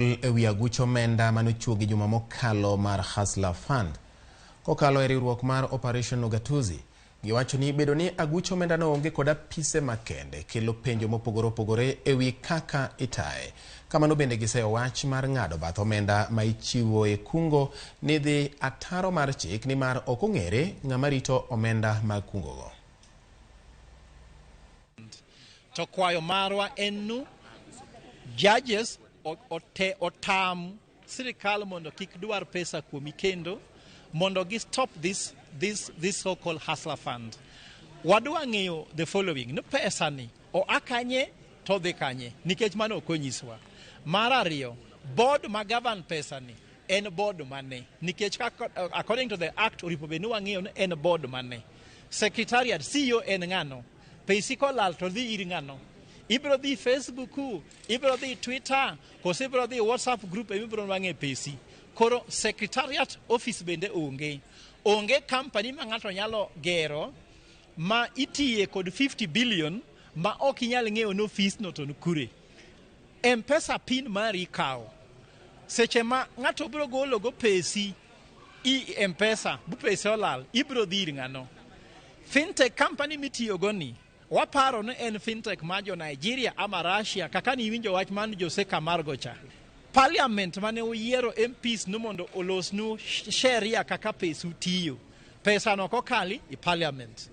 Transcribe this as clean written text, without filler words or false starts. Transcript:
ewi agucho omenda manochuogi juma mokalo mar Hustler Fund. Kokalo e riwruok mar Operation Ugatuzi, giwacho ni bedo ni agucho omenda no onge koda pise makende kelo penjo mopogore opogore ewi kaka itae. Kamano bende giseyo wach mar ng'ado bath omenda ma ichiwo e kungo ni dhi ataro mar chik ni mar ok ong'ere ng'ama rito omenda mag kungo go. To kwayo marwa en judges otam sirikal mondo kik dwar pesa kuomi kendo mondo gi stop this so-called Hustler Fund. Wadwa ng'eyo the following, no pesa ni o akanye to dhi kanye nikech mano ok onyiswa. Mar ariyo, board ma govern pesa ni en board mane nikech according to the act oripo be ni wang'eyo ni en board mane. Secretariat Seyo en ng'ano, pesi kolal to dhi ir ng'ano. Ibro dhi Facebook, ibro dhi Twitter, kose ibro dhi WhatsApp group ibro wang'e pesi. Koro secretariat office bende onge company ma ng'ato nyalo gero ma itiye kod 50 billion ma ok inyal ng'eyo no fees no to kure. M-Pesa pin mari kawo. Seche ma ng'ato biro golo go pesi M-Pesa bu pesi olal ibro dhi ir ng'ano. Fintech company mitiyo go ni waparo ni en fintech ma jo Nigeria ama Russia kaka ni winjo wach man Jose Camargo cha. Parliament mane uyiero MPs no mondo olosnu sheria kaka pesu tiyo. Pesa no kokali i parliament.